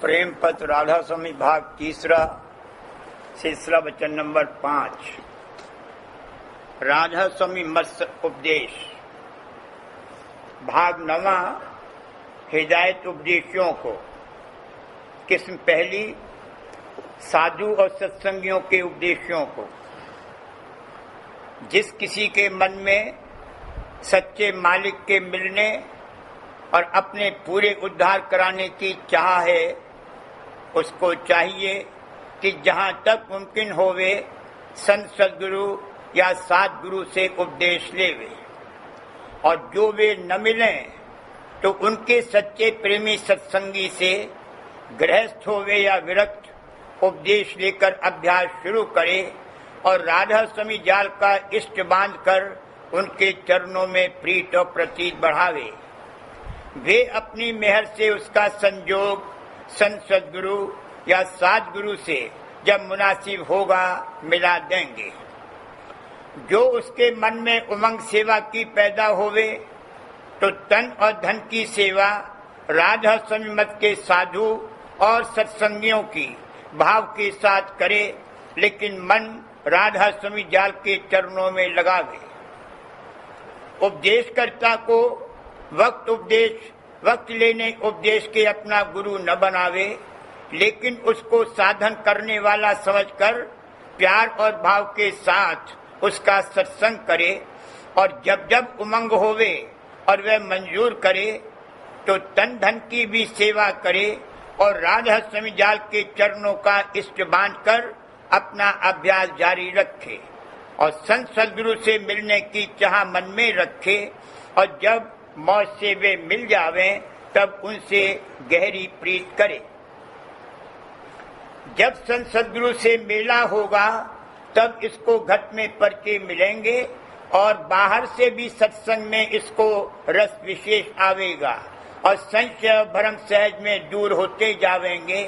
प्रेम पत्र राधा स्वामी भाग तीसरा, सिलसिला वचन नंबर 5। राधा स्वामी मत्स्य उपदेश भाग 9। हिदायत उपदेशियों को। किस्म पहली, साधु और सत्संगियों के उपदेशियों को। जिस किसी के मन में सच्चे मालिक के मिलने और अपने पूरे उद्धार कराने की चाह है, उसको चाहिए कि जहाँ तक मुमकिन होवे संत सद्गुरु या सद्गुरु से उपदेश लेवे, और जो वे न मिलें तो उनके सच्चे प्रेमी सत्संगी से गृहस्थ होवे या विरक्त उपदेश लेकर अभ्यास शुरू करे और राधा स्वामी जाल का इष्ट बांधकर उनके चरणों में प्रीत और प्रतीत बढ़ावे। वे अपनी मेहर से उसका संजोग संत सद्गुरु या सद्गुरु से जब मुनासिब होगा मिला देंगे। जो उसके मन में उमंग सेवा की पैदा होवे तो तन और धन की सेवा राधा स्वामी मत के साधु और सत्संगियों की भाव के साथ करे, लेकिन मन राधा स्वामी जाल के चरणों में लगावे। उपदेशकर्ता को वक्त लेने उपदेश के अपना गुरु न बनावे, लेकिन उसको साधन करने वाला समझकर प्यार और भाव के साथ उसका सत्संग करे, और जब जब उमंग होवे और वह मंजूर करे तो तन धन की भी सेवा करे और राधा स्वामी जाल के चरणों का इष्ट बांधकर अपना अभ्यास जारी रखे और संत सद्गुरु से मिलने की चाह मन में रखे, और जब मौज से वे मिल जावें तब उनसे गहरी प्रीत करे। जब संत सद्गुरु से मेला होगा तब इसको घट में पर्चे मिलेंगे और बाहर से भी सत्संग में इसको रस विशेष आवेगा और संशय भ्रम सहज में दूर होते जावेंगे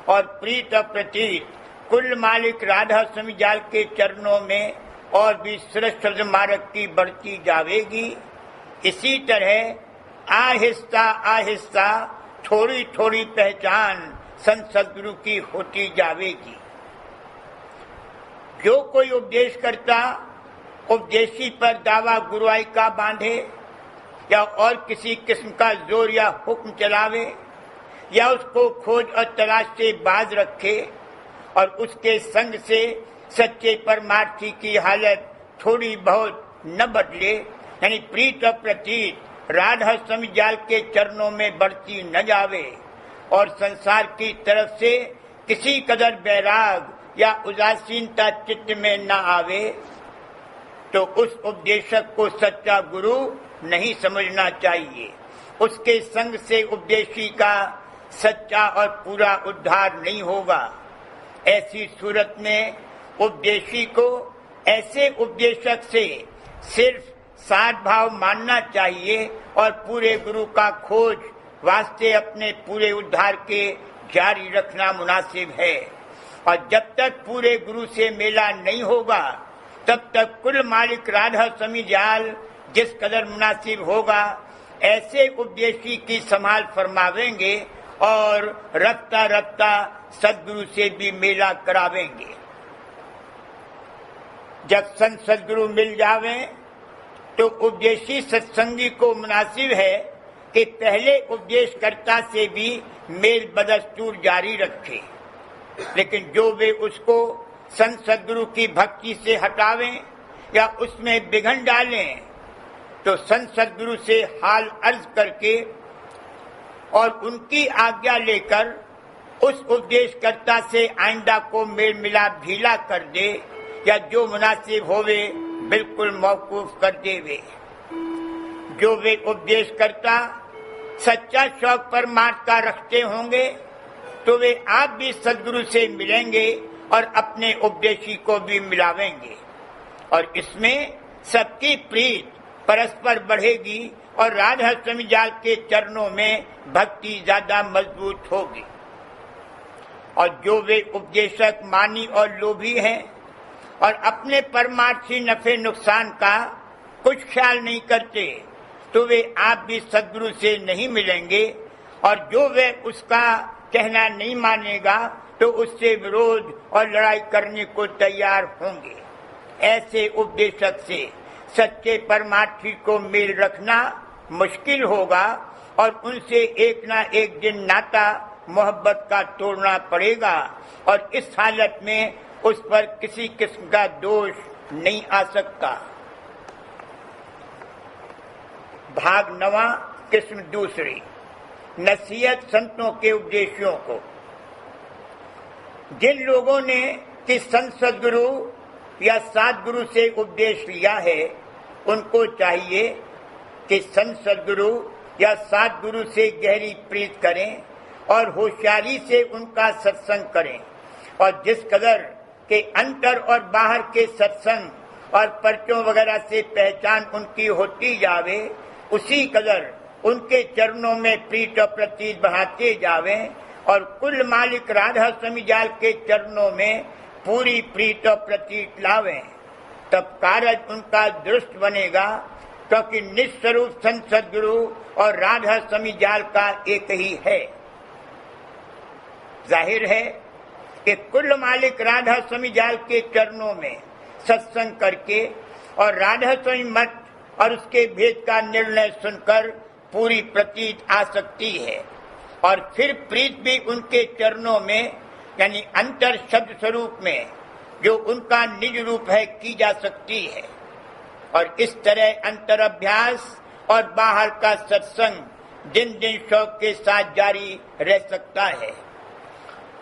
और प्रीत और प्रतीत कुल मालिक राधा स्वामी जाल के चरणों में और भी श्रेष्ठ मार्ग की बढ़ती जावेगी। इसी तरह आहिस्ता आहिस्ता थोड़ी थोड़ी पहचान संत सद्गुरु की होती जावेगी। जो कोई उपदेश करता उपदेशी पर दावा गुरुआई का बांधे या और किसी किस्म का जोर या हुक्म चलावे या उसको खोज और तलाश से बाज रखे और उसके संग से सच्चे परमार्थी की हालत थोड़ी बहुत न बदले, यानी प्रीत और प्रतीत राधा स्वामी जाल के चरणों में बढ़ती न जावे और संसार की तरफ से किसी कदर बैराग या उदासीनता चित्त में न आवे, तो उस उपदेशक को सच्चा गुरु नहीं समझना चाहिए। उसके संग से उपदेशी का सच्चा और पूरा उद्धार नहीं होगा। ऐसी सूरत में उपदेशी को ऐसे उपदेशक से सिर्फ साध भाव मानना चाहिए और पूरे गुरु का खोज वास्ते अपने पूरे उद्धार के जारी रखना मुनासिब है। और जब तक पूरे गुरु से मेला नहीं होगा तब तक कुल मालिक राधा स्वामी जाल जिस कदर मुनासिब होगा ऐसे उपदेशी की संभाल फरमावेंगे और रफ्ता रफ्ता सद्गुरु से भी मेला करावेंगे। जब संत सद्गुरु मिल जावे तो उपदेशी सत्संगी को मुनासिब है कि पहले उपदेशकर्ता से भी मेल बदस्तूर जारी रखे, लेकिन जो वे उसको संत सद्गुरु की भक्ति से हटावें या उसमें विघन डालें तो संत सद्गुरु से हाल अर्ज करके और उनकी आज्ञा लेकर उस उपदेशकर्ता से आइंदा को मेल मिलाप ढीला कर दे या जो मुनासिब होवे बिल्कुल मौकूफ कर देवे। जो वे उपदेशकर्ता सच्चा शौक परमार्थ का रखते होंगे तो वे आप भी सद्गुरु से मिलेंगे और अपने उपदेशी को भी मिलावेंगे, और इसमें सबकी प्रीत परस्पर बढ़ेगी और राधा स्वामी जाल के चरणों में भक्ति ज्यादा मजबूत होगी। और जो वे उपदेशक मानी और लोभी हैं और अपने परमार्थी नफे नुकसान का कुछ ख्याल नहीं करते तो वे आप भी सद्गुरु से नहीं मिलेंगे और जो वे उसका कहना नहीं मानेगा तो उससे विरोध और लड़ाई करने को तैयार होंगे। ऐसे उपदेशक से सच्चे परमार्थी को मेल रखना मुश्किल होगा और उनसे एक ना एक दिन नाता मोहब्बत का तोड़ना पड़ेगा और इस हालत में उस पर किसी किस्म का दोष नहीं आ सकता। भाग 9, किस्म दूसरी, नसीहत संतों के उपदेशों को। जिन लोगों ने कि संत सद्गुरु या सद्गुरु से उपदेश लिया है, उनको चाहिए कि संत सद्गुरु या सद्गुरु से गहरी प्रीत करें और होशियारी से उनका सत्संग करें और जिस कदर के अंतर और बाहर के सत्संग और पर्चों वगैरह से पहचान उनकी होती जावे, उसी कदर उनके चरणों में प्रीत और प्रतीत बढ़ाते जावे और कुल मालिक राधा स्वामी जाल के चरणों में पूरी प्रीत और प्रतीत लावें, तब कार्य उनका दुरुस्त बनेगा, क्योंकि निस्वरूप संत सद्गुरु और राधा स्वामी जाल का एक ही है। जाहिर है कि कुल मालिक राधा स्वामी जाल के चरणों में सत्संग करके और राधा स्वामी मठ और उसके भेद का निर्णय सुनकर पूरी प्रतीत आ सकती है और फिर प्रीत भी उनके चरणों में यानी अंतर शब्द स्वरूप में जो उनका निज रूप है की जा सकती है और इस तरह अंतर अभ्यास और बाहर का सत्संग दिन दिन शौक के साथ जारी रह सकता है।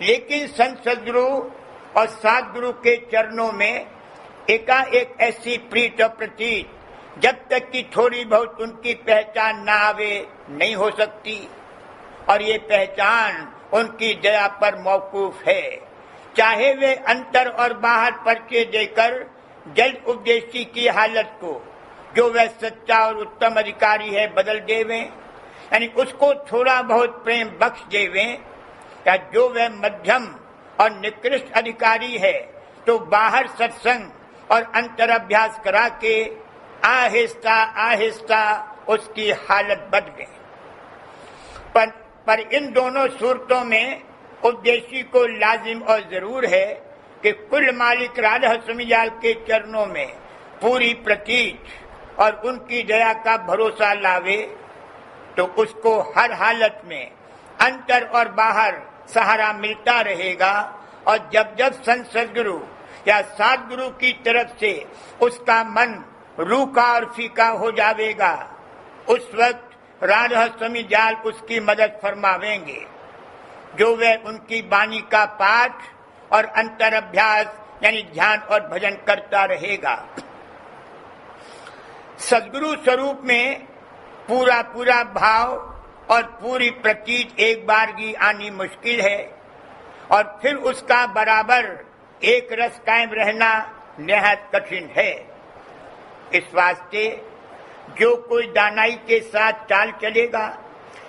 लेकिन संत सद्गुरु और सद्गुरु के चरणों में एकाएक ऐसी प्रीत और प्रतीत जब तक कि थोड़ी बहुत उनकी पहचान ना आवे नहीं हो सकती और ये पहचान उनकी दया पर मौकूफ है। चाहे वे अंतर और बाहर पर्चे देकर जल्द उपदेशी की हालत को जो वह सच्चा और उत्तम अधिकारी है बदल देवें, यानी उसको थोड़ा बहुत प्रेम बख्श देवें, या जो वह मध्यम और निकृष्ट अधिकारी है तो बाहर सत्संग और अंतर अभ्यास करा के आहिस्ता आहिस्ता उसकी हालत बदल गई। पर इन दोनों सूरतों में उपदेशी को लाजिम और जरूर है कि कुल मालिक राधा स्वामी जाल के चरणों में पूरी प्रतीत और उनकी दया का भरोसा लावे, तो उसको हर हालत में अंतर और बाहर सहारा मिलता रहेगा और जब जब संत सद्गुरु या सद्गुरु की तरफ से उसका मन रूखा और फीका हो जाएगा, उस वक्त राधा स्वामी जाल उसकी मदद फरमावेंगे, जो वह उनकी बानी का पाठ और अंतर अभ्यास यानी ध्यान और भजन करता रहेगा। सद्गुरु स्वरूप में पूरा पूरा भाव और पूरी प्रतीत एक बार की आनी मुश्किल है और फिर उसका बराबर एक रस कायम रहना निहायत कठिन है। इस वास्ते जो कोई दानाई के साथ चाल चलेगा,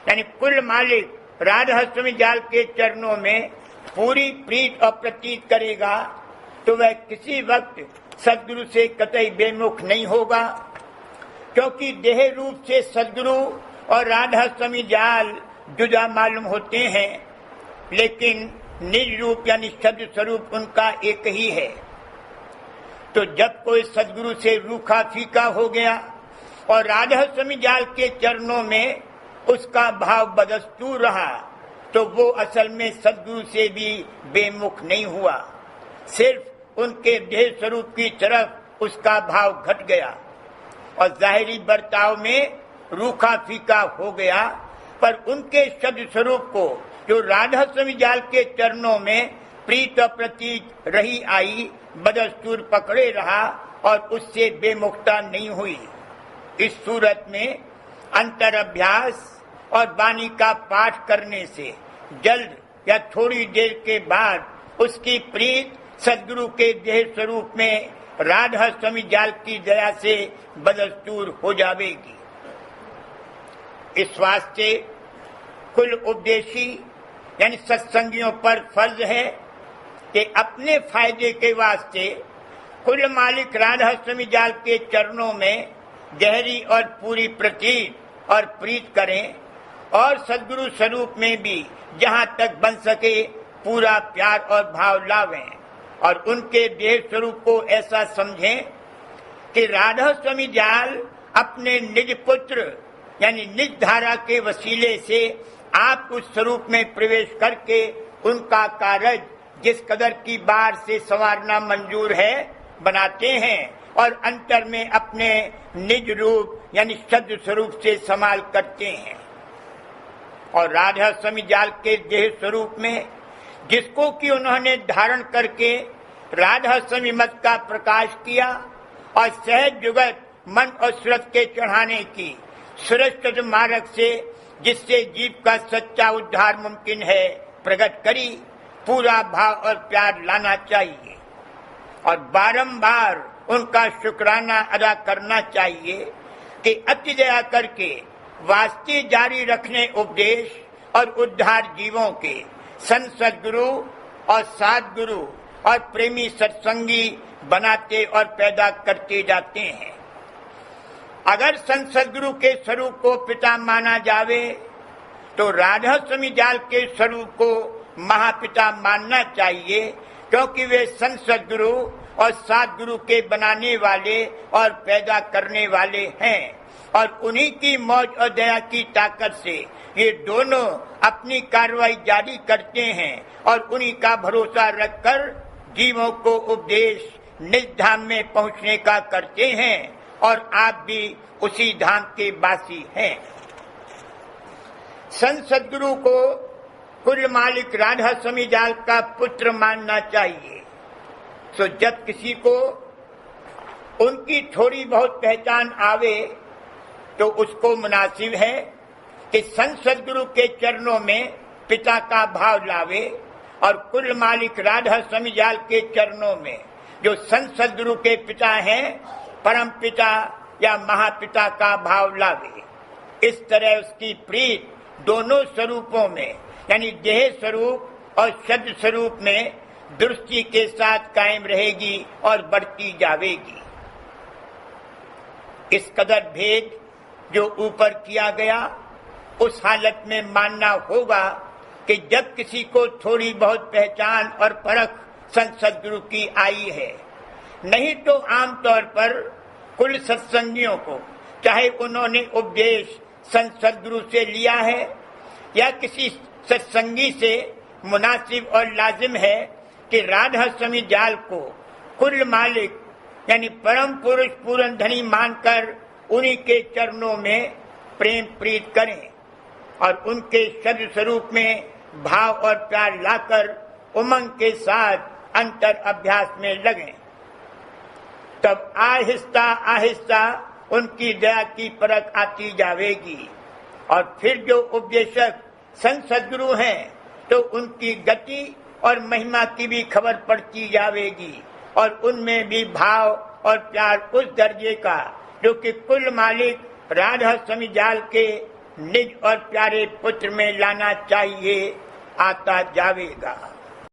यानी कुल मालिक राधा स्वामी जाल के चरणों में पूरी प्रीत और प्रतीत करेगा, तो वह किसी वक्त सद्गुरु से कतई बेमुख नहीं होगा, क्योंकि देह रूप से सद्गुरु और राधा स्वामी जाल जुदा मालूम होते हैं, लेकिन निज रूप यानी शब्द स्वरूप उनका एक ही है। तो जब कोई सद्गुरु से रूखा फीका हो गया और राधा स्वामी जाल के चरणों में उसका भाव बदस्तूर रहा, तो वो असल में सद्गुरु से भी बेमुख नहीं हुआ, सिर्फ उनके देह स्वरूप की तरफ उसका भाव घट गया और जाहिरी बर्ताव में रूखा फीका हो गया, पर उनके शब्द स्वरूप को जो राधा स्वामी जाल के चरणों में प्रीत और प्रतीत रही आई बदस्तूर पकड़े रहा और उससे बेमुखता नहीं हुई। इस सूरत में अंतर अभ्यास और वाणी का पाठ करने से जल्द या थोड़ी देर के बाद उसकी प्रीत सद्गुरु के देह स्वरूप में राधा स्वामी जाल की दया से बदस्तूर हो जाएगी। इस वास्ते कुल उपदेशी यानी सत्संगियों पर फर्ज है कि अपने फायदे के वास्ते कुल मालिक राधा स्वामी जाल के चरणों में गहरी और पूरी प्रतीत और प्रीत करें और सदगुरु स्वरूप में भी जहाँ तक बन सके पूरा प्यार और भाव लावें और उनके देह स्वरूप को ऐसा समझें कि राधा स्वामी जाल अपने निज पुत्र यानी निज धारा के वसीले से आप उस स्वरूप में प्रवेश करके उनका कार्य जिस कदर की बार से संवारना मंजूर है बनाते हैं और अंतर में अपने निज रूप यानी शब्द स्वरूप से संभाल करते हैं। और राधा स्वामी जाल के देह स्वरूप में जिसको कि उन्होंने धारण करके राधा स्वामी मत का प्रकाश किया और सहज जुगत मन और सूरत के चढ़ाने की सुरक्षित मार्ग से जिससे जीव का सच्चा उद्धार मुमकिन है प्रकट करी पूरा भाव और प्यार लाना चाहिए और बारंबार उनका शुक्राना अदा करना चाहिए कि अति दया करके वास्ते जारी रखने उपदेश और उद्धार जीवों के संत सद्गुरु और सद्गुरु और प्रेमी सत्संगी बनाते और पैदा करते जाते हैं। अगर संत सद्गुरु के स्वरूप को पिता माना जावे तो राधा स्वामी जाल के स्वरूप को महापिता मानना चाहिए क्योंकि वे संत सद्गुरु और सद्गुरु के बनाने वाले और पैदा करने वाले हैं और उन्हीं की मौज और दया की ताकत से ये दोनों अपनी कार्रवाई जारी करते हैं और उन्हीं का भरोसा रखकर जीवों को उपदेश निज धाम में पहुंचने का करते हैं और आप भी उसी धाम के वासी हैं। संत सद्गुरु को कुल मालिक राधा स्वामी जाल का पुत्र मानना चाहिए। तो जब किसी को उनकी थोड़ी बहुत पहचान आवे तो उसको मुनासिब है कि संत सद्गुरु के चरणों में पिता का भाव लावे और कुल मालिक राधा स्वामी जाल के चरणों में जो संत सद्गुरु के पिता हैं परम पिता या महापिता का भाव लावे। इस तरह उसकी प्रीत दोनों स्वरूपों में यानी देह स्वरूप और शब्द स्वरूप में दृष्टि के साथ कायम रहेगी और बढ़ती जावेगी। इस कदर भेद जो ऊपर किया गया उस हालत में मानना होगा कि जब किसी को थोड़ी बहुत पहचान और परख संत सद्गुरु की आई है, नहीं तो आमतौर पर कुल सत्संगियों को चाहे उन्होंने उपदेश संत सद्गुरु से लिया है या किसी सत्संगी से मुनासिब और लाजिम है कि राधा स्वामी जाल को कुल मालिक यानी परम पुरुष पूर्ण धनी मानकर उन्हीं के चरणों में प्रेम प्रीत करें और उनके शब्द स्वरूप में भाव और प्यार लाकर उमंग के साथ अंतर अभ्यास में लगें। तब आहिस्ता आहिस्ता उनकी दया की परख आती जावेगी और फिर जो उपदेशक संत सद्गुरु हैं तो उनकी गति और महिमा की भी खबर पड़ती जावेगी और उनमें भी भाव और प्यार उस दर्जे का जो कि कुल मालिक राधा स्वामी जाल के निज और प्यारे पुत्र में लाना चाहिए आता जावेगा।